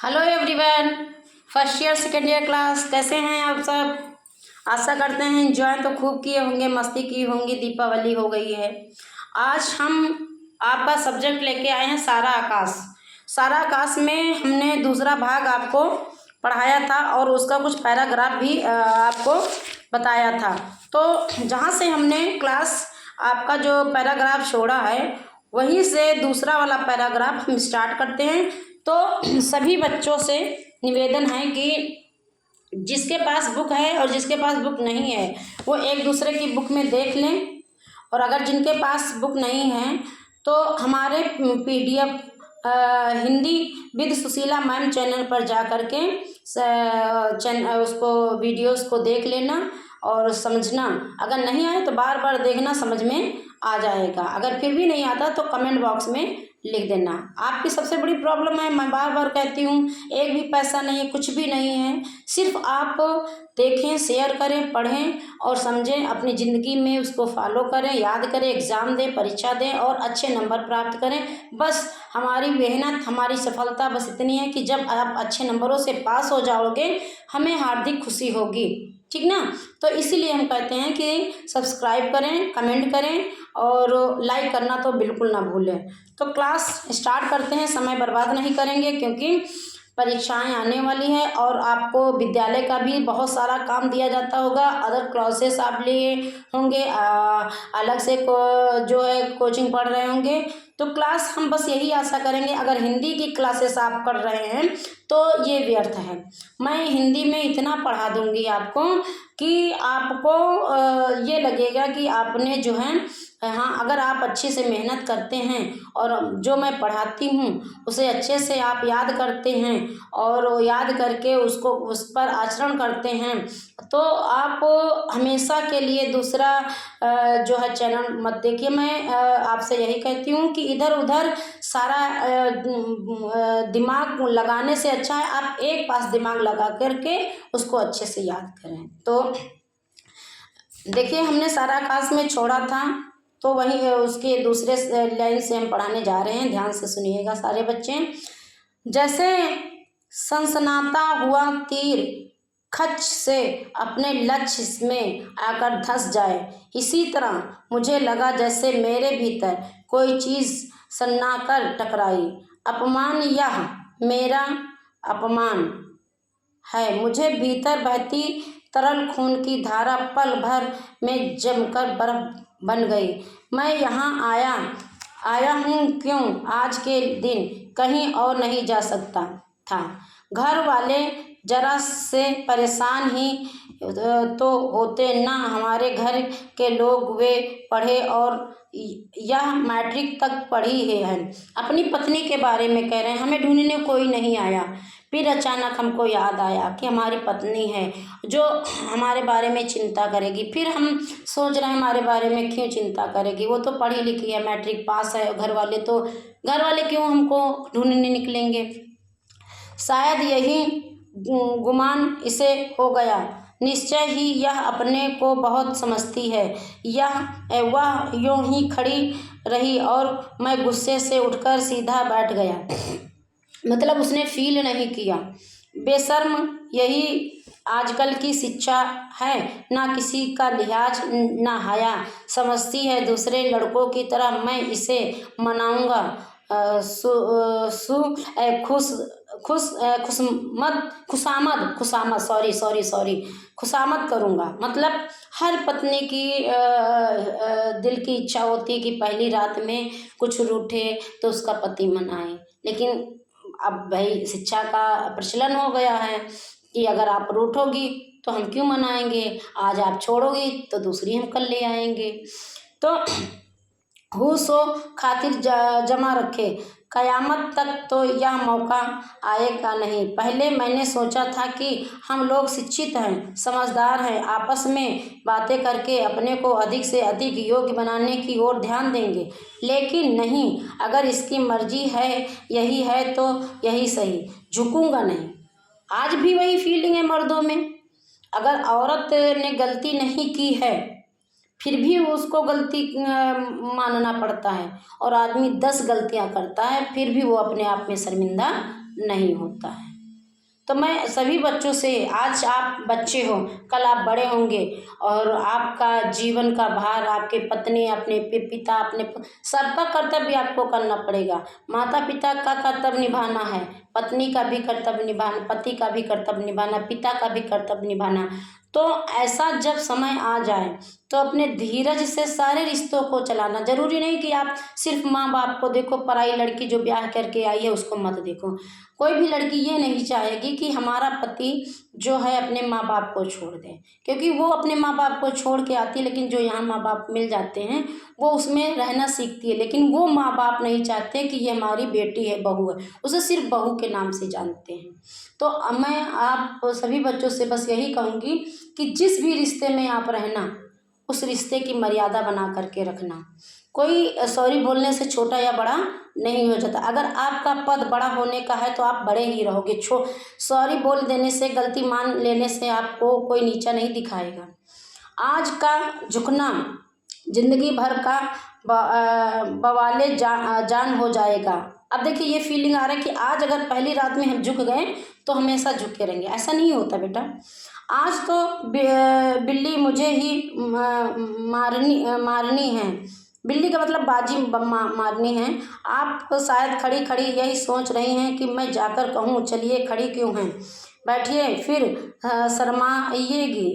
Hello everyone, first year second year class, कैसे हैं आप सब। आशा करते हैं एंजॉय तो खूब किए होंगे, मस्ती की होंगी। दीपावली हो गई है। आज हम आपका सब्जेक्ट लेके आए हैं सारा आकाश। सारा आकाश में हमने दूसरा भाग आपको पढ़ाया था और उसका कुछ पैराग्राफ भी आपको बताया था। तो जहाँ से हमने क्लास आपका जो पैराग्राफ छोड़ा है वहीं से दूसरा वाला पैराग्राफ हम स्टार्ट करते हैं। तो सभी बच्चों से निवेदन है कि जिसके पास बुक है और जिसके पास बुक नहीं है वो एक दूसरे की बुक में देख लें। और अगर जिनके पास बुक नहीं है तो हमारे PDF Hindi with Sushila ma'am channel पर जा कर के उसको वीडियोस को देख लेना और समझना। अगर नहीं आए तो बार बार देखना, समझ में आ जाएगा। अगर फिर भी नहीं आता तो कमेंट बॉक्स में लिख देना। आपकी सबसे बड़ी प्रॉब्लम है, मैं बार बार कहती हूँ, एक भी पैसा नहीं है, कुछ भी नहीं है। सिर्फ आप देखें, शेयर करें, पढ़ें और समझें, अपनी ज़िंदगी में उसको फॉलो करें, याद करें, एग्ज़ाम दें, परीक्षा दें और अच्छे नंबर प्राप्त करें। बस हमारी मेहनत, हमारी सफलता बस इतनी है कि जब आप अच्छे नंबरों से पास हो जाओगे हमें हार्दिक खुशी होगी, ठीक ना। तो इसीलिए हम कहते हैं कि सब्सक्राइब करें, कमेंट करें और लाइक करना तो बिल्कुल ना भूलें। तो क्लास स्टार्ट करते हैं, समय बर्बाद नहीं करेंगे क्योंकि परीक्षाएं आने वाली है और आपको विद्यालय का भी बहुत सारा काम दिया जाता होगा। अदर क्लासेस आप लिए होंगे, अलग से जो है कोचिंग पढ़ रहे होंगे। तो क्लास हम बस यही आशा करेंगे, अगर हिंदी की क्लासेस आप कर रहे हैं तो ये व्यर्थ है। मैं हिंदी में इतना पढ़ा दूंगी आपको कि आपको ये लगेगा कि आपने जो है, हाँ, अगर आप अच्छे से मेहनत करते हैं और जो मैं पढ़ाती हूँ उसे अच्छे से आप याद करते हैं और याद करके उसको उस पर आचरण करते हैं तो आप हमेशा के लिए दूसरा जो है चैनल मत देखिए। मैं आपसे यही कहती हूँ कि इधर उधर सारा दिमाग लगाने से अच्छा है आप एक पास दिमाग लगा करके उसको अच्छे से याद करें। तो देखिए, हमने सारा आकाश में छोड़ा था तो वहीं उसके दूसरे लाइन से हम पढ़ाने जा रहे हैं। ध्यान से सुनिएगा सारे बच्चे। जैसे सनसनाता हुआ तीर खच से अपने लक्ष्य में आकर धंस जाए, इसी तरह मुझे लगा जैसे मेरे भीतर कोई चीज़ सन्नाकर टकराई। अपमान, यह मेरा अपमान है। मुझे भीतर बहती तरल खून की धारा पल भर में जमकर बर्फ बन गई। मैं यहाँ आया हूँ क्यों? आज के दिन कहीं और नहीं जा सकता था। घर वाले जरा से परेशान ही तो होते ना। हमारे घर के लोग वे पढ़े और यह मैट्रिक तक पढ़ी है। अपनी पत्नी के बारे में कह रहे हैं, हमें ढूंढने कोई नहीं आया। फिर अचानक हमको याद आया कि हमारी पत्नी है जो हमारे बारे में चिंता करेगी। फिर हम सोच रहे हैं हमारे बारे में क्यों चिंता करेगी, वो तो पढ़ी लिखी है, मैट्रिक पास है। घर वाले क्यों हमको ढूंढने निकलेंगे। शायद यही गुमान इसे हो गया। निश्चय ही यह अपने को बहुत समझती है। वह यूं ही खड़ी रही और मैं गुस्से से उठकर सीधा बैठ गया। मतलब उसने फील नहीं किया। बेशर्म, यही आजकल की शिक्षा है, ना किसी का लिहाज ना हया। समझती है दूसरे लड़कों की तरह मैं इसे मनाऊंगा, खुशामद करूंगा। मतलब हर पत्नी की दिल की इच्छा होती है कि पहली रात में कुछ रूठे तो उसका पति मनाए। लेकिन अब भाई शिक्षा का प्रचलन हो गया है कि अगर आप रूठोगी तो हम क्यों मनाएंगे, आज आप छोड़ोगी तो दूसरी हम कल ले आएंगे। तो हो सो खातिर जमा रखे, कयामत तक तो यह मौका आएगा नहीं। पहले मैंने सोचा था कि हम लोग शिक्षित हैं, समझदार हैं, आपस में बातें करके अपने को अधिक से अधिक योग्य बनाने की ओर ध्यान देंगे। लेकिन नहीं, अगर इसकी मर्जी है, यही है तो यही सही, झुकूंगा नहीं। आज भी वही फीलिंग है मर्दों में। अगर औरत ने गलती नहीं की है फिर भी उसको गलती मानना पड़ता है और आदमी 10 गलतियां करता है फिर भी वो अपने आप में शर्मिंदा नहीं होता है। तो मैं सभी बच्चों से, आज आप बच्चे हो, कल आप बड़े होंगे और आपका जीवन का भार आपके पत्नी, अपने पिता, सबका कर्तव्य आपको करना पड़ेगा। माता पिता का कर्तव्य निभाना है, पत्नी का भी कर्तव्य निभाना, पति का भी कर्तव्य निभाना, पिता का भी कर्तव्य निभाना। तो ऐसा जब समय आ जाए तो अपने धीरज से सारे रिश्तों को चलाना। जरूरी नहीं कि आप सिर्फ माँ बाप को देखो, पराई लड़की जो ब्याह करके आई है उसको मत देखो। कोई भी लड़की ये नहीं चाहेगी कि हमारा पति जो है अपने माँ बाप को छोड़ दे, क्योंकि वो अपने माँ बाप को छोड़ के आती है, लेकिन जो यहाँ माँ बाप मिल जाते हैं वो उसमें रहना सीखती है। लेकिन वो माँ बाप नहीं चाहते कि ये हमारी बेटी है, बहू है, उसे सिर्फ बहू के नाम से जानते हैं। तो मैं आप सभी बच्चों से बस यही कहूँगी कि जिस भी रिश्ते में आप रहना, उस रिश्ते की मर्यादा बना करके रखना। कोई सॉरी बोलने से छोटा या बड़ा नहीं हो जाता। अगर आपका पद बड़ा होने का है तो आप बड़े ही रहोगे। सॉरी बोल देने से, गलती मान लेने से आपको कोई नीचा नहीं दिखाएगा। आज का झुकना जिंदगी भर का बवाले जान हो जाएगा। अब देखिए ये फीलिंग आ रहा है कि आज अगर पहली रात में हम झुक गए तो हमेशा झुके रहेंगे, ऐसा नहीं होता बेटा। आज तो बिल्ली मुझे ही मारनी है, बिल्ली का मतलब बाजी मारनी है। आप शायद खड़ी खड़ी यही सोच रही हैं कि मैं जाकर कहूँ, चलिए खड़ी क्यों हैं, बैठिए, फिर शर्माएगी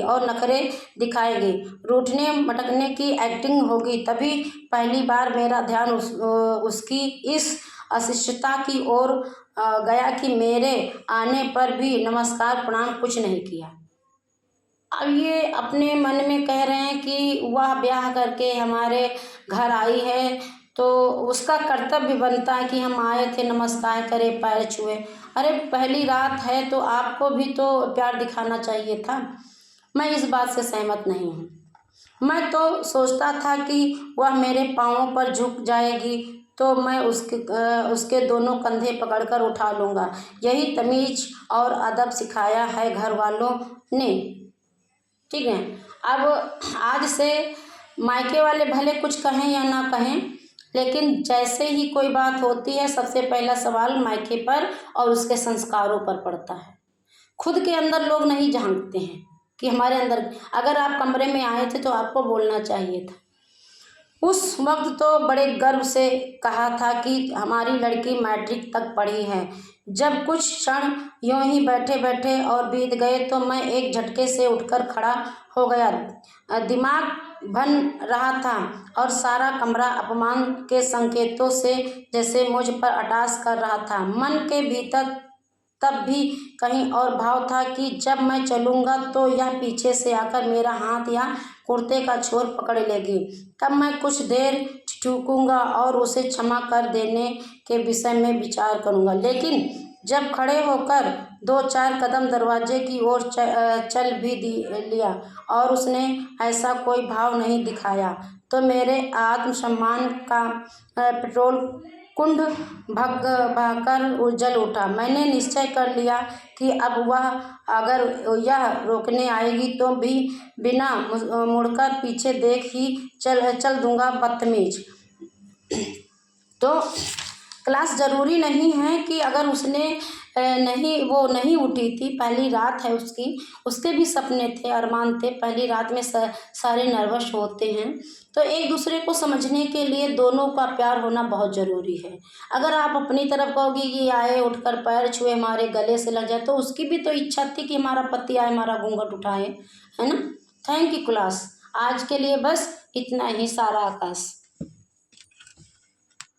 और नखरे दिखाएगी, रूठने मटकने की एक्टिंग होगी। तभी पहली बार मेरा ध्यान उसकी इस अशिष्टता की ओर गया कि मेरे आने पर भी नमस्कार प्रणाम कुछ नहीं किया। अब ये अपने मन में कह रहे हैं कि वह ब्याह करके हमारे घर आई है तो उसका कर्तव्य बनता है कि हम आए थे, नमस्कार करें, पैर छुए। अरे पहली रात है तो आपको भी तो प्यार दिखाना चाहिए था। मैं इस बात से सहमत नहीं हूँ। मैं तो सोचता था कि वह मेरे पाँवों पर झुक जाएगी तो मैं उसके दोनों कंधे पकड़कर उठा लूँगा। यही तमीज और अदब सिखाया है घर वालों ने। ठीक है, अब आज से मायके वाले भले कुछ कहें या ना कहें, लेकिन जैसे ही कोई बात होती है सबसे पहला सवाल मायके पर और उसके संस्कारों पर पड़ता है। खुद के अंदर लोग नहीं झांकते हैं कि हमारे अंदर, अगर आप कमरे में आए थे तो आपको बोलना चाहिए था। उस वक्त तो बड़े गर्व से कहा था कि हमारी लड़की मैट्रिक तक पढ़ी है। जब कुछ क्षण यूं ही बैठे बैठे और बीत गए तो मैं एक झटके से उठकर खड़ा हो गया। दिमाग बन रहा था और सारा कमरा अपमान के संकेतों से जैसे मुझ पर अटाश कर रहा था। मन के भीतर तब भी कहीं और भाव था कि जब मैं चलूँगा तो यह पीछे से आकर मेरा हाथ या कुर्ते का छोर पकड़ लेगी। तब मैं कुछ देर ठिठुकूंगा और उसे क्षमा कर देने के विषय में विचार करूँगा। लेकिन जब खड़े होकर 2-4 कदम दरवाजे की ओर चल भी लिया और उसने ऐसा कोई भाव नहीं दिखाया तो मेरे आत्मसम्मान का पेट्रोल कुंड भगकर उजल उठा। मैंने निश्चय कर लिया कि अब वह अगर यह रोकने आएगी तो भी बिना मुड़कर पीछे देख ही चल दूंगा। बदतमीज। तो क्लास ज़रूरी नहीं है कि अगर उसने वो नहीं उठी थी, पहली रात है उसके भी सपने थे, अरमान थे। पहली रात में सारे नर्वस होते हैं। तो एक दूसरे को समझने के लिए दोनों का प्यार होना बहुत ज़रूरी है। अगर आप अपनी तरफ कहोगे कि आए, उठकर पैर छुए, हमारे गले से लग जाए, तो उसकी भी तो इच्छा थी कि हमारा पति आए, हमारा घूंघट उठाए, है ना। थैंक यू क्लास, आज के लिए बस इतना ही। सारा आकाश।